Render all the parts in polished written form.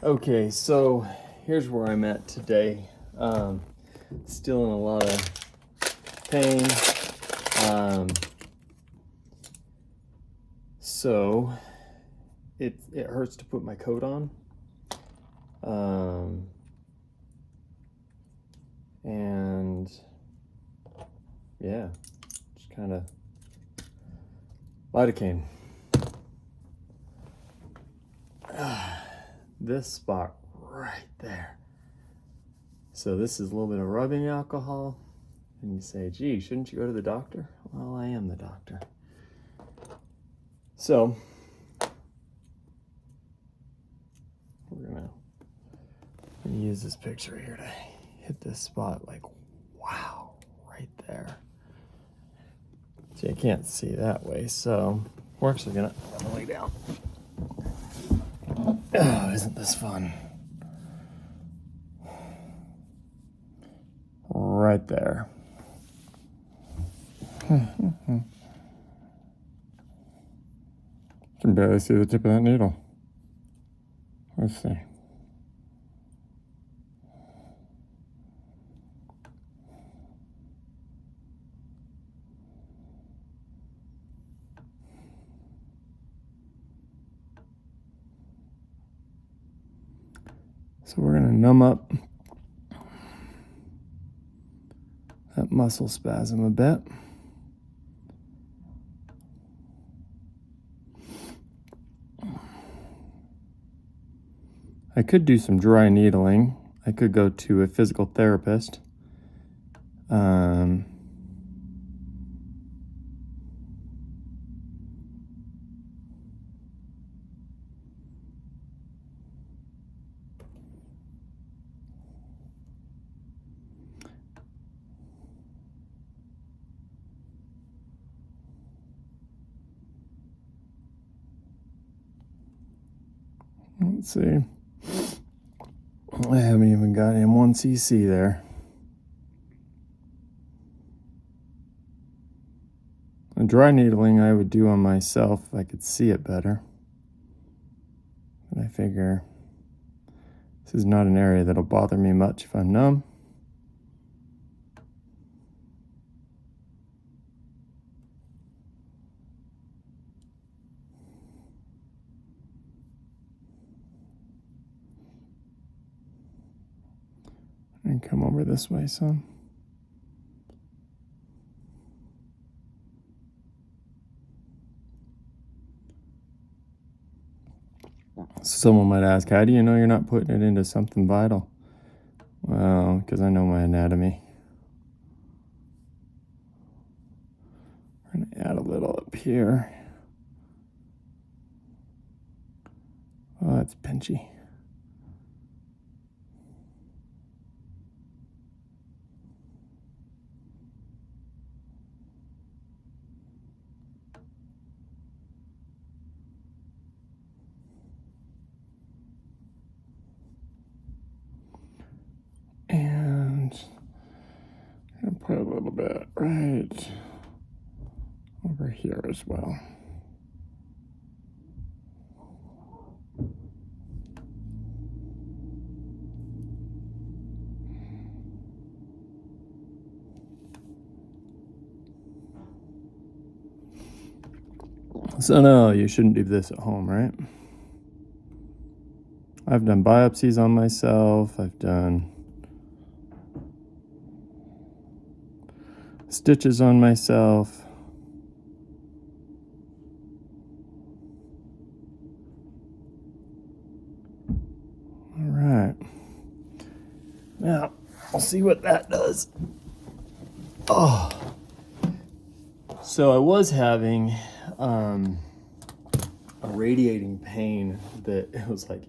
Okay, so here's where I'm at today. Still in a lot of pain. So it hurts to put my coat on. And yeah, just kind of lidocaine. This spot right there. So this is a little bit of rubbing alcohol. And you say, gee, shouldn't you go to the doctor? Well, I am the doctor. So we're gonna use this picture here to hit this spot like, wow, right there. See, I can't see that way, so we're actually gonna lay down. Oh, isn't this fun? Right there. Can barely see the tip of that needle. Let's see. So we're gonna numb up that muscle spasm a bit. I could do some dry needling. I could go to a physical therapist. Let's see. I haven't even got M1cc there. A dry needling I would do on myself if I could see it better. And I figure this is not an area that'll bother me much if I'm numb. And come over this way some. Someone might ask, how do you know you're not putting it into something vital? Well, because I know my anatomy. We're going to add a little up here. Oh, that's pinchy. And I'm going to put a little bit right over here as well. So no, you shouldn't do this at home, right? I've done biopsies on myself. I've done stitches on myself. All right. Now, I'll see what that does. Oh. So I was having a radiating pain that it was like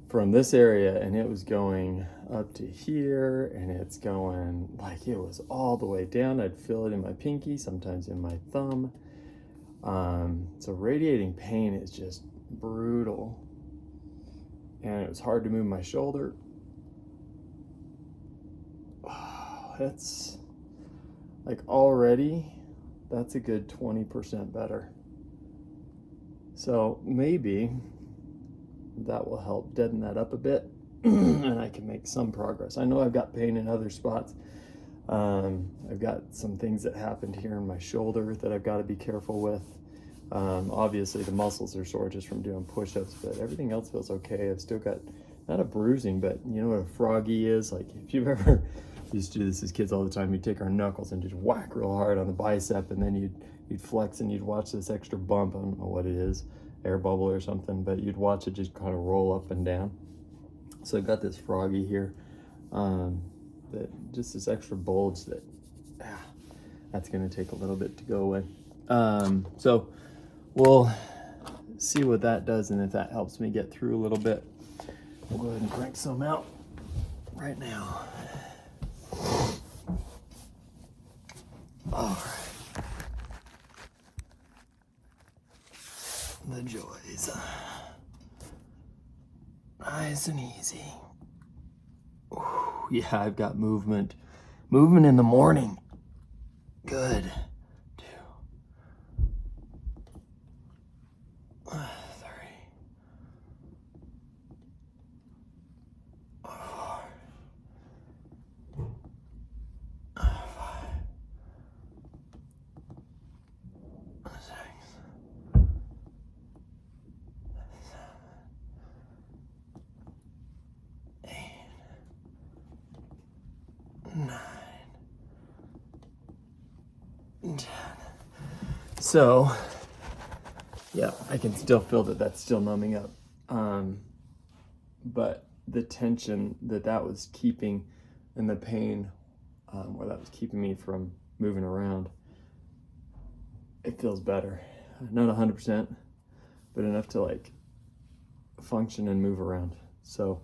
from this area, and it was going up to here, and it's going like it was all the way down. I'd feel it in my pinky, sometimes in my thumb. So radiating pain is just brutal, and it was hard to move my shoulder. That's like already, that's a good 20% better. So maybe that will help deaden that up a bit, and I can make some progress. I know I've got pain in other spots. I've got some things that happened here in my shoulder that I've got to be careful with. Obviously the muscles are sore just from doing push-ups, but everything else feels okay. I've still got, not a bruising, but you know what a froggy is? Like if you've ever used to do this as kids all the time, you'd take our knuckles and just whack real hard on the bicep, and then you'd flex and you'd watch this extra bump. I don't know what it is, air bubble or something, but you'd watch it just kind of roll up and down. So I've got this froggy here, that just this extra bulge that that's going to take a little bit to go away. So we'll see what that does, and if that helps me get through a little bit, we'll go ahead and crank some out right now. All right. The joys. Nice and easy. Ooh, yeah, I've got movement. Movement in the morning. Good. 2, 3, 4, 5, 6, 7, 8, 9, 10. So, yeah, I can still feel that that's still numbing up. But the tension that was keeping and the pain where that was keeping me from moving around, it feels better. Not 100%, but enough to like function and move around. So,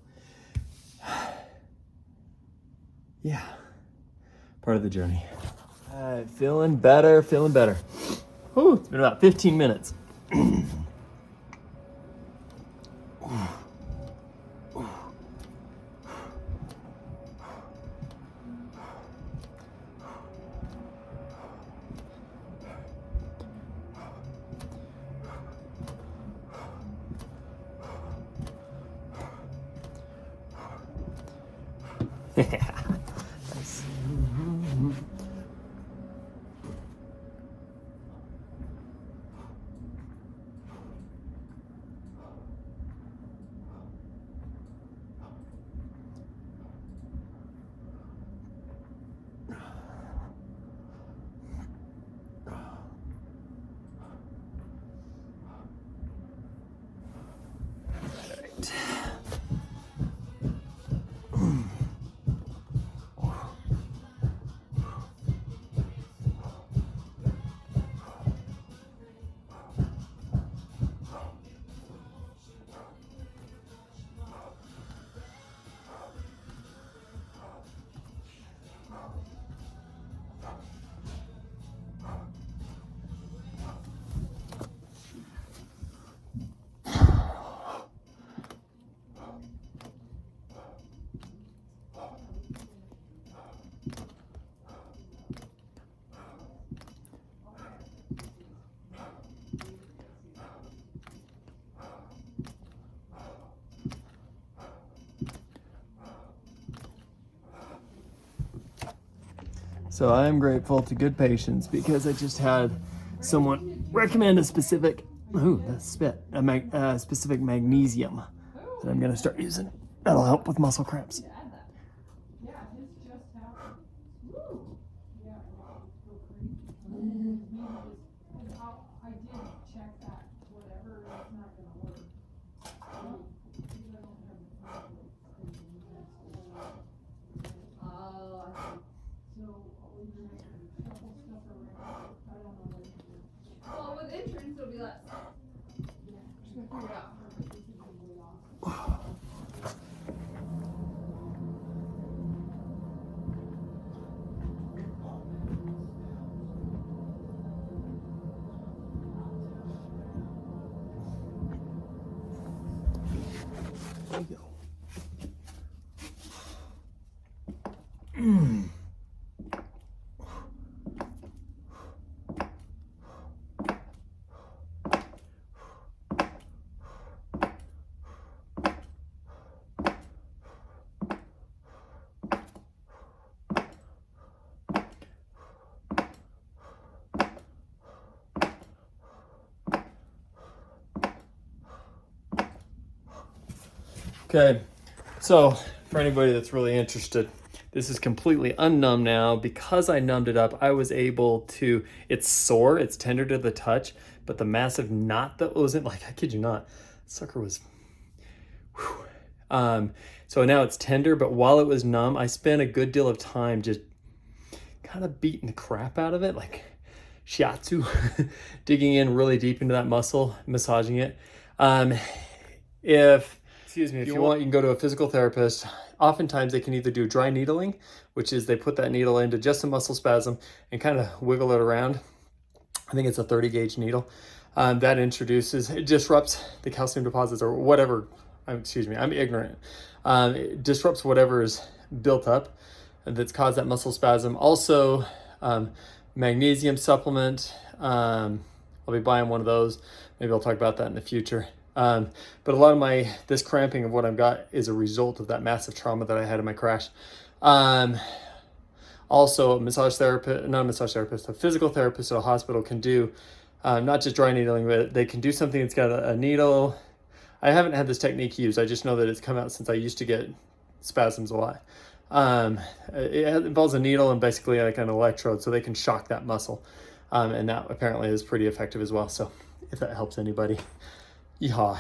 yeah, part of the journey. Feeling better, feeling better. Whew, it's been about 15 minutes. Nice. So I am grateful to good patients because I just had someone recommend a specific, specific magnesium that I'm gonna start using. That'll help with muscle cramps. Well, with insurance, it'll be less. Just gonna figure it out. There you go. Okay, so for anybody that's really interested, this is completely unnumbed now. Because I numbed it up, I was able to, it's sore, it's tender to the touch, but the massive knot that was in, like, I kid you not, sucker was, so now it's tender, but while it was numb, I spent a good deal of time just kind of beating the crap out of it, like shiatsu, digging in really deep into that muscle, massaging it. If you want, you can go to a physical therapist. Oftentimes they can either do dry needling, which is they put that needle into just a muscle spasm and kind of wiggle it around. I think it's a 30 gauge needle. That it disrupts the calcium deposits or whatever. I'm ignorant. It disrupts whatever is built up that's caused that muscle spasm. Also, magnesium supplement. I'll be buying one of those. Maybe I'll talk about that in the future. But a lot of this cramping of what I've got is a result of that massive trauma that I had in my crash. Also, a physical therapist at a hospital can do not just dry needling, but they can do something that's got a needle. I haven't had this technique used. I just know that it's come out since I used to get spasms a lot. It involves a needle and basically like an electrode, so they can shock that muscle. And that apparently is pretty effective as well. So if that helps anybody, yeehaw.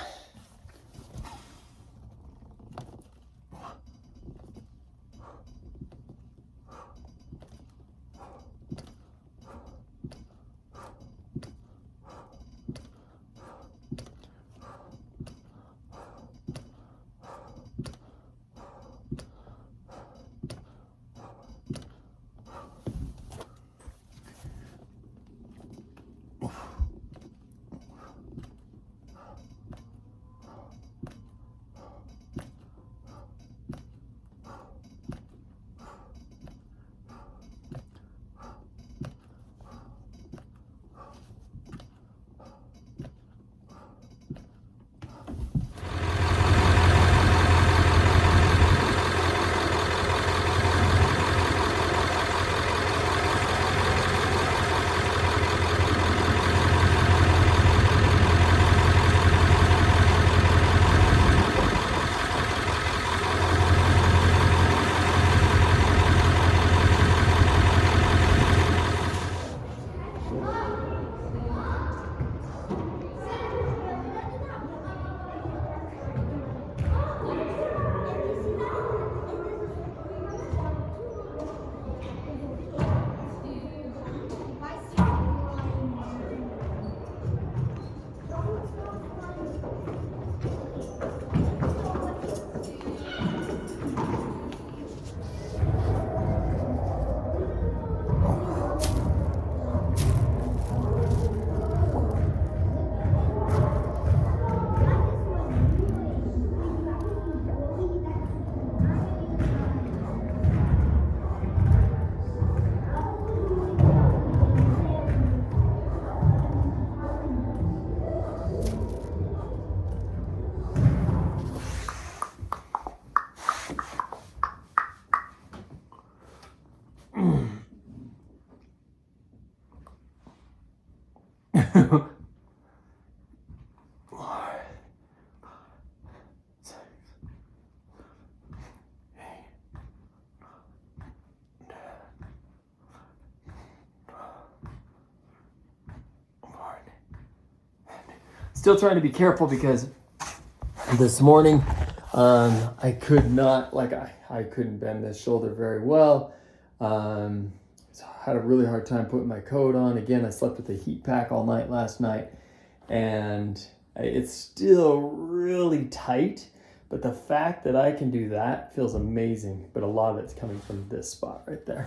Still trying to be careful because this morning I could not, I couldn't bend this shoulder very well. So I had a really hard time putting my coat on. Again, I slept with a heat pack all night last night, and it's still really tight, but the fact that I can do that feels amazing. But a lot of it's coming from this spot right there.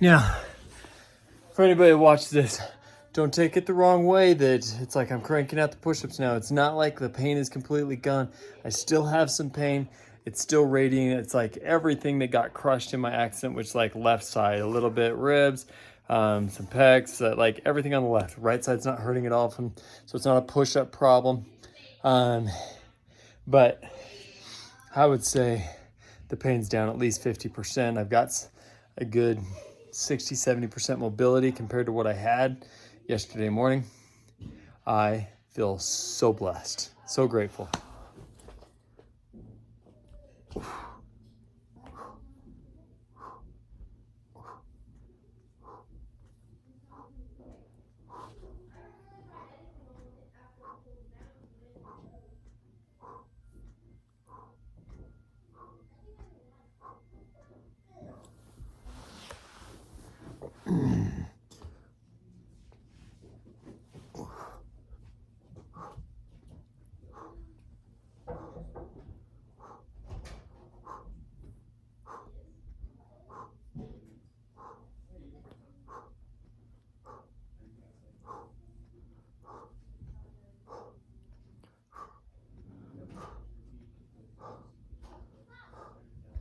Now, for anybody that watched this, don't take it the wrong way that it's like I'm cranking out the push-ups now. It's not like the pain is completely gone. I still have some pain. It's still radiating. It's like everything that got crushed in my accident, which like left side, a little bit ribs, some pecs, like everything on the left. Right side's not hurting at all, so it's not a push-up problem. But I would say the pain's down at least 50%. I've got a good 60-70% mobility compared to what I had yesterday morning. I feel so blessed, so grateful.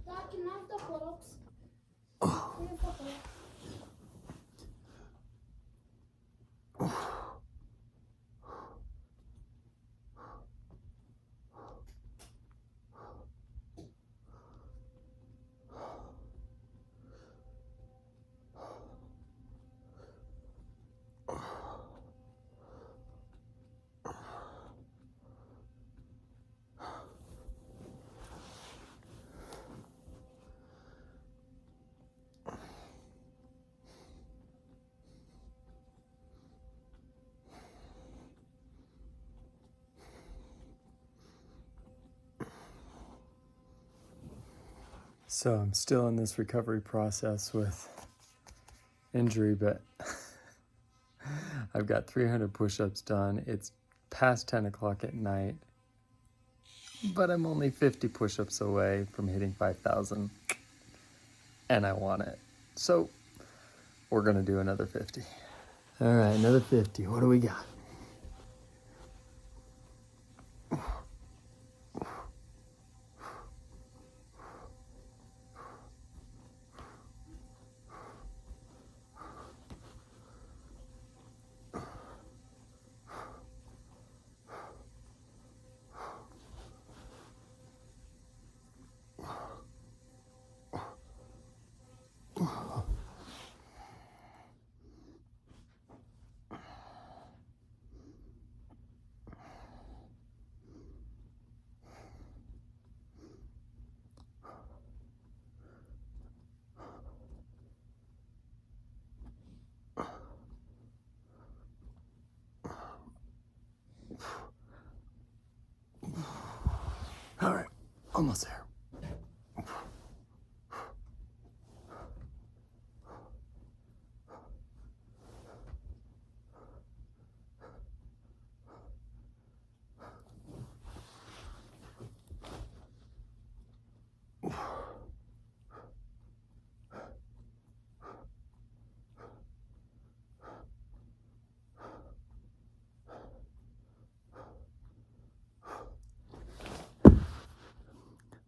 Dad, can I have the pull-ups? So I'm still in this recovery process with injury, but I've got 300 push-ups done. It's past 10 o'clock at night, but I'm only 50 push-ups away from hitting 5,000, and I want it. So we're gonna do another 50. All right, another 50. What do we got? All right, almost there.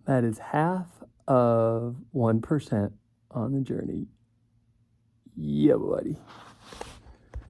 That is half of 1% on the journey. Yeah, buddy.